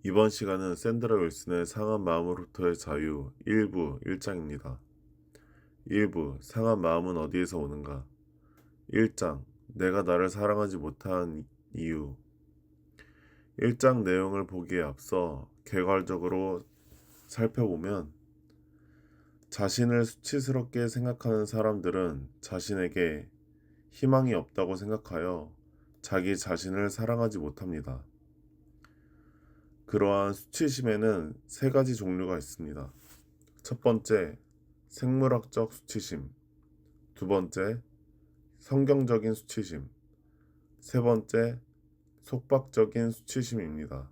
이번 시간은 샌드라 윌슨의 상한 마음으로부터의 자유 일부 1장입니다. 1부 상한 마음은 어디에서 오는가? 1장 내가 나를 사랑하지 못한 이유. 1장 내용을 보기에 앞서 개괄적으로 살펴보면 자신을 수치스럽게 생각하는 사람들은 자신에게 희망이 없다고 생각하여 자기 자신을 사랑하지 못합니다. 그러한 수치심에는 세 가지 종류가 있습니다. 첫 번째, 생물학적 수치심. 두 번째, 성경적인 수치심. 세 번째, 속박적인 수치심입니다.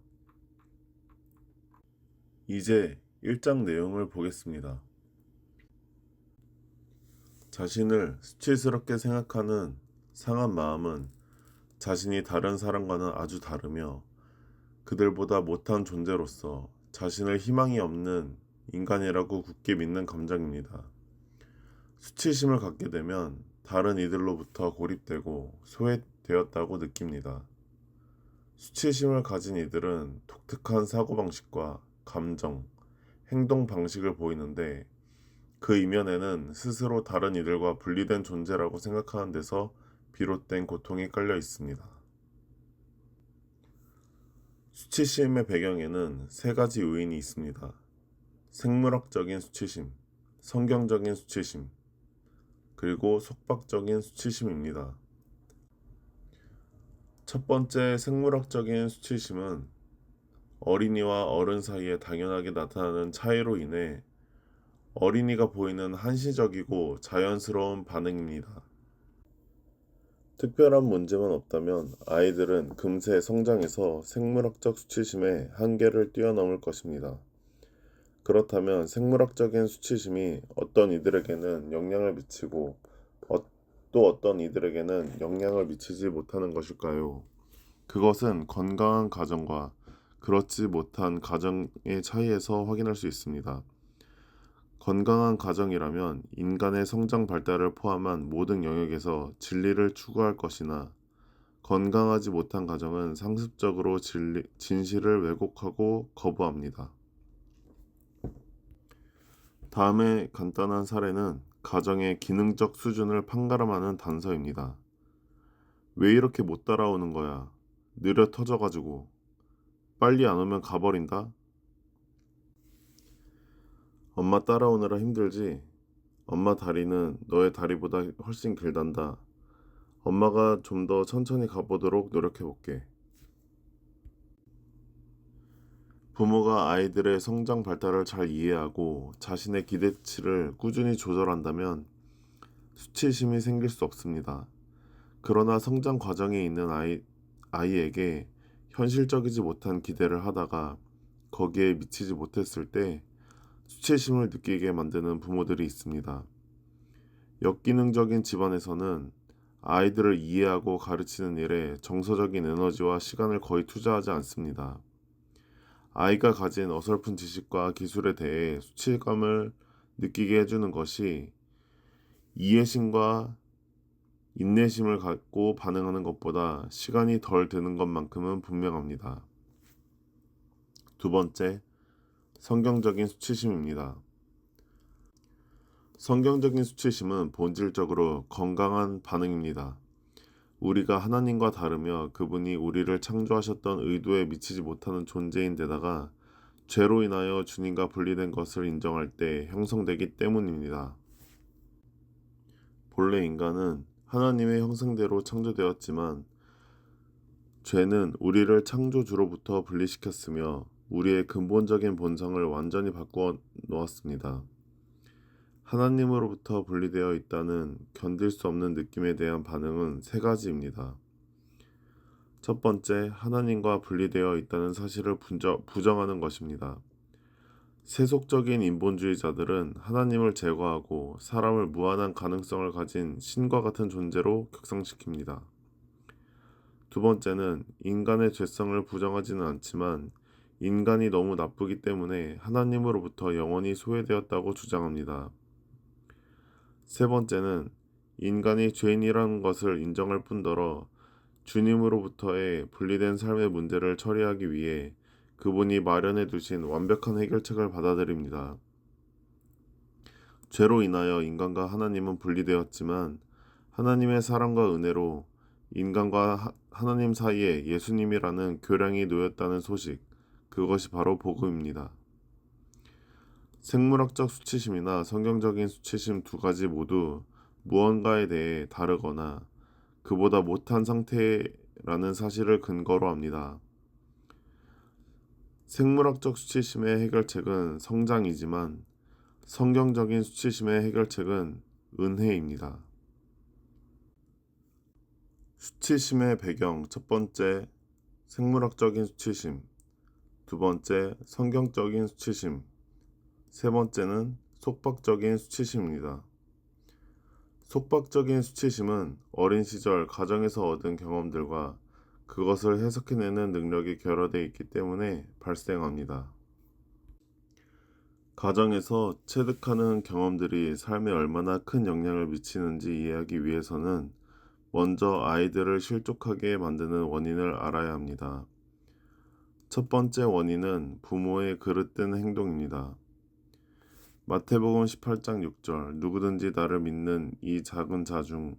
이제 1장 내용을 보겠습니다. 자신을 수치스럽게 생각하는 상한 마음은 자신이 다른 사람과는 아주 다르며 그들보다 못한 존재로서 자신을 희망이 없는 인간이라고 굳게 믿는 감정입니다. 수치심을 갖게 되면 다른 이들로부터 고립되고 소외되었다고 느낍니다. 수치심을 가진 이들은 독특한 사고방식과 감정, 행동 방식을 보이는데 그 이면에는 스스로 다른 이들과 분리된 존재라고 생각하는 데서 비롯된 고통이 깔려 있습니다. 수치심의 배경에는 세 가지 요인이 있습니다. 생물학적인 수치심, 성경적인 수치심, 그리고 속박적인 수치심입니다. 첫 번째 생물학적인 수치심은 어린이와 어른 사이에 당연하게 나타나는 차이로 인해 어린이가 보이는 한시적이고 자연스러운 반응입니다. 특별한 문제만 없다면 아이들은 금세 성장해서 생물학적 수치심의 한계를 뛰어넘을 것입니다. 그렇다면 생물학적인 수치심이 어떤 이들에게는 영향을 미치고 또 어떤 이들에게는 영향을 미치지 못하는 것일까요? 그것은 건강한 가정과 그렇지 못한 가정의 차이에서 확인할 수 있습니다. 건강한 가정이라면 인간의 성장 발달을 포함한 모든 영역에서 진리를 추구할 것이나 건강하지 못한 가정은 상습적으로 진실을 왜곡하고 거부합니다. 다음의 간단한 사례는 가정의 기능적 수준을 판가름하는 단서입니다. 왜 이렇게 못 따라오는 거야? 느려 터져가지고. 빨리 안 오면 가버린다? 엄마 따라오느라 힘들지? 엄마 다리는 너의 다리보다 훨씬 길단다. 엄마가 좀 더 천천히 가보도록 노력해볼게. 부모가 아이들의 성장 발달을 잘 이해하고 자신의 기대치를 꾸준히 조절한다면 수치심이 생길 수 없습니다. 그러나 성장 과정에 있는 아이에게 현실적이지 못한 기대를 하다가 거기에 미치지 못했을 때 수치심을 느끼게 만드는 부모들이 있습니다. 역기능적인 집안에서는 아이들을 이해하고 가르치는 일에 정서적인 에너지와 시간을 거의 투자하지 않습니다. 아이가 가진 어설픈 지식과 기술에 대해 수치감을 느끼게 해주는 것이 이해심과 인내심을 갖고 반응하는 것보다 시간이 덜 드는 것만큼은 분명합니다. 두 번째, 성경적인 수치심입니다. 성경적인 수치심은 본질적으로 건강한 반응입니다. 우리가 하나님과 다르며 그분이 우리를 창조하셨던 의도에 미치지 못하는 존재인데다가 죄로 인하여 주님과 분리된 것을 인정할 때 형성되기 때문입니다. 본래 인간은 하나님의 형상대로 창조되었지만 죄는 우리를 창조주로부터 분리시켰으며 우리의 근본적인 본성을 완전히 바꾸어 놓았습니다. 하나님으로부터 분리되어 있다는 견딜 수 없는 느낌에 대한 반응은 세 가지입니다. 첫 번째, 하나님과 분리되어 있다는 사실을 부정하는 것입니다. 세속적인 인본주의자들은 하나님을 제거하고 사람을 무한한 가능성을 가진 신과 같은 존재로 격상시킵니다. 두 번째는 인간의 죄성을 부정하지는 않지만 인간이 너무 나쁘기 때문에 하나님으로부터 영원히 소외되었다고 주장합니다. 세 번째는 인간이 죄인이라는 것을 인정할 뿐더러 주님으로부터의 분리된 삶의 문제를 처리하기 위해 그분이 마련해 두신 완벽한 해결책을 받아들입니다. 죄로 인하여 인간과 하나님은 분리되었지만 하나님의 사랑과 은혜로 인간과 하나님 사이에 예수님이라는 교량이 놓였다는 소식, 그것이 바로 복음입니다. 생물학적 수치심이나 성경적인 수치심 두 가지 모두 무언가에 대해 다르거나 그보다 못한 상태라는 사실을 근거로 합니다. 생물학적 수치심의 해결책은 성장이지만 성경적인 수치심의 해결책은 은혜입니다. 수치심의 배경 첫 번째, 생물학적인 수치심. 두 번째, 성경적인 수치심. 세 번째는 속박적인 수치심입니다. 속박적인 수치심은 어린 시절 가정에서 얻은 경험들과 그것을 해석해내는 능력이 결여되어 있기 때문에 발생합니다. 가정에서 체득하는 경험들이 삶에 얼마나 큰 영향을 미치는지 이해하기 위해서는 먼저 아이들을 실족하게 만드는 원인을 알아야 합니다. 첫 번째 원인은 부모의 그릇된 행동입니다. 마태복음 18장 6절 누구든지 나를 믿는 이 작은 자 중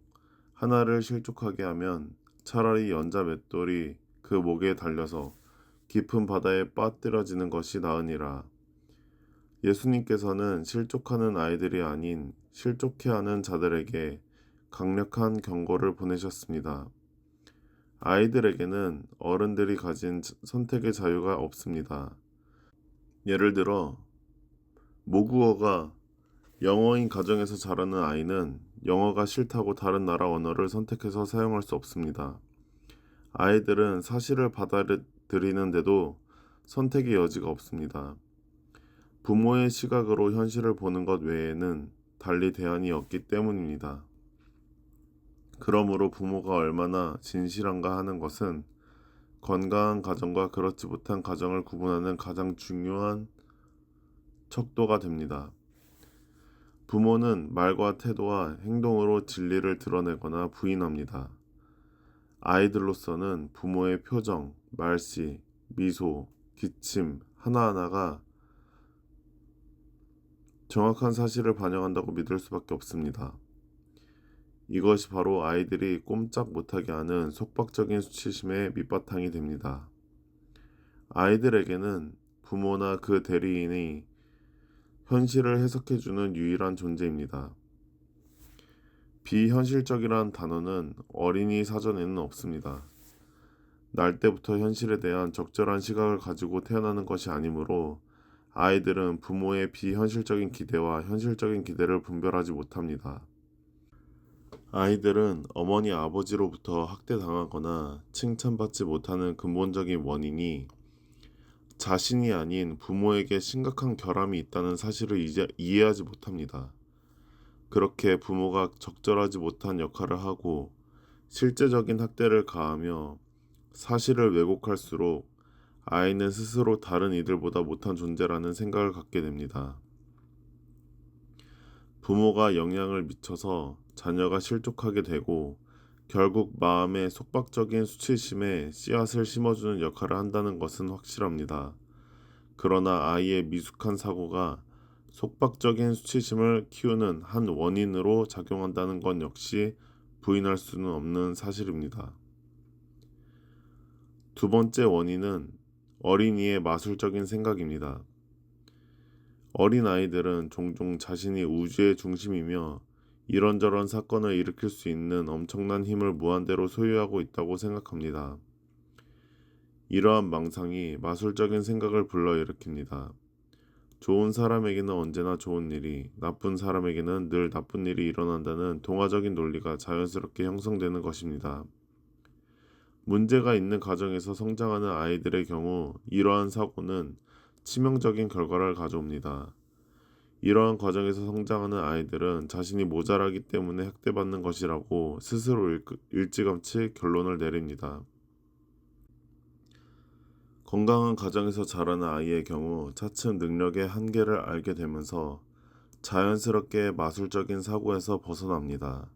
하나를 실족하게 하면 차라리 연자 맷돌이 그 목에 달려서 깊은 바다에 빠뜨려지는 것이 나으니라. 예수님께서는 실족하는 아이들이 아닌 실족해하는 자들에게 강력한 경고를 보내셨습니다. 아이들에게는 어른들이 가진 선택의 자유가 없습니다. 예를 들어 모국어가 영어인 가정에서 자라는 아이는 영어가 싫다고 다른 나라 언어를 선택해서 사용할 수 없습니다. 아이들은 사실을 받아들이는데도 선택의 여지가 없습니다. 부모의 시각으로 현실을 보는 것 외에는 달리 대안이 없기 때문입니다. 그러므로 부모가 얼마나 진실한가 하는 것은 건강한 가정과 그렇지 못한 가정을 구분하는 가장 중요한 척도가 됩니다. 부모는 말과 태도와 행동으로 진리를 드러내거나 부인합니다. 아이들로서는 부모의 표정, 말씨, 미소, 기침 하나하나가 정확한 사실을 반영한다고 믿을 수밖에 없습니다. 이것이 바로 아이들이 꼼짝 못하게 하는 속박적인 수치심의 밑바탕이 됩니다. 아이들에게는 부모나 그 대리인이 현실을 해석해주는 유일한 존재입니다. 비현실적이란 단어는 어린이 사전에는 없습니다. 날 때부터 현실에 대한 적절한 시각을 가지고 태어나는 것이 아니므로 아이들은 부모의 비현실적인 기대와 현실적인 기대를 분별하지 못합니다. 아이들은 어머니 아버지로부터 학대당하거나 칭찬받지 못하는 근본적인 원인이 자신이 아닌 부모에게 심각한 결함이 있다는 사실을 이해하지 못합니다. 그렇게 부모가 적절하지 못한 역할을 하고 실제적인 학대를 가하며 사실을 왜곡할수록 아이는 스스로 다른 이들보다 못한 존재라는 생각을 갖게 됩니다. 부모가 영향을 미쳐서 자녀가 실족하게 되고 결국 마음에 속박적인 수치심에 씨앗을 심어주는 역할을 한다는 것은 확실합니다. 그러나 아이의 미숙한 사고가 속박적인 수치심을 키우는 한 원인으로 작용한다는 것 역시 부인할 수는 없는 사실입니다. 두 번째 원인은 어린이의 마술적인 생각입니다. 어린 아이들은 종종 자신이 우주의 중심이며 이런저런 사건을 일으킬 수 있는 엄청난 힘을 무한대로 소유하고 있다고 생각합니다. 이러한 망상이 마술적인 생각을 불러일으킵니다. 좋은 사람에게는 언제나 좋은 일이, 나쁜 사람에게는 늘 나쁜 일이 일어난다는 동화적인 논리가 자연스럽게 형성되는 것입니다. 문제가 있는 가정에서 성장하는 아이들의 경우 이러한 사고는 치명적인 결과를 가져옵니다. 이러한 과정에서 성장하는 아이들은 자신이 모자라기 때문에 학대받는 것이라고 스스로 일찌감치 결론을 내립니다. 건강한 가정에서 자라는 아이의 경우 차츰 능력의 한계를 알게 되면서 자연스럽게 마술적인 사고에서 벗어납니다.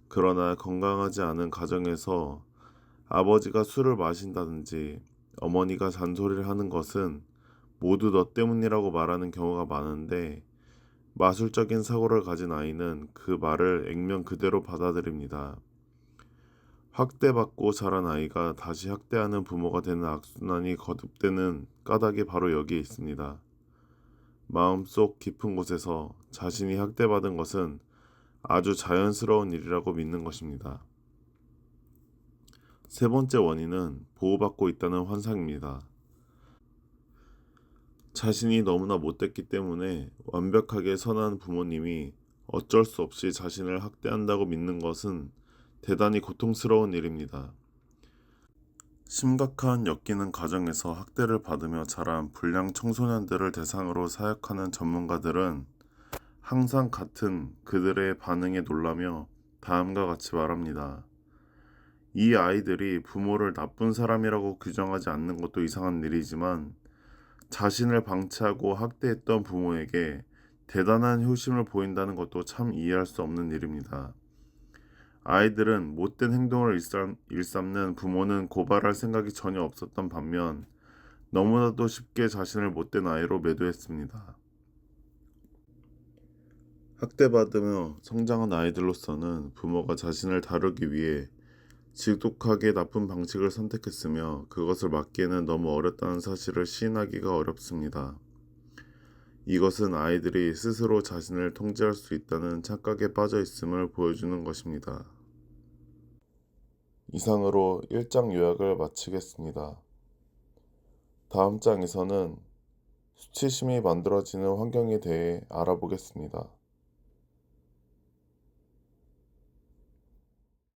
그러나 건강하지 않은 가정에서 아버지가 술을 마신다든지 어머니가 잔소리를 하는 것은 모두 너 때문이라고 말하는 경우가 많은데, 마술적인 사고를 가진 아이는 그 말을 액면 그대로 받아들입니다. 학대받고 자란 아이가 다시 학대하는 부모가 되는 악순환이 거듭되는 까닭이 바로 여기에 있습니다. 마음속 깊은 곳에서 자신이 학대받은 것은 아주 자연스러운 일이라고 믿는 것입니다. 세 번째 원인은 보호받고 있다는 환상입니다. 자신이 너무나 못됐기 때문에 완벽하게 선한 부모님이 어쩔 수 없이 자신을 학대한다고 믿는 것은 대단히 고통스러운 일입니다. 심각한 엮이는 가정에서 학대를 받으며 자란 불량 청소년들을 대상으로 사역하는 전문가들은 항상 같은 그들의 반응에 놀라며 다음과 같이 말합니다. 이 아이들이 부모를 나쁜 사람이라고 규정하지 않는 것도 이상한 일이지만 자신을 방치하고 학대했던 부모에게 대단한 효심을 보인다는 것도 참 이해할 수 없는 일입니다. 아이들은 못된 행동을 일삼는 부모는 고발할 생각이 전혀 없었던 반면 너무나도 쉽게 자신을 못된 아이로 매도했습니다. 학대받으며 성장한 아이들로서는 부모가 자신을 다루기 위해 지독하게 나쁜 방식을 선택했으며 그것을 막기에는 너무 어렵다는 사실을 시인하기가 어렵습니다. 이것은 아이들이 스스로 자신을 통제할 수 있다는 착각에 빠져 있음을 보여주는 것입니다. 이상으로 1장 요약을 마치겠습니다. 다음 장에서는 수치심이 만들어지는 환경에 대해 알아보겠습니다.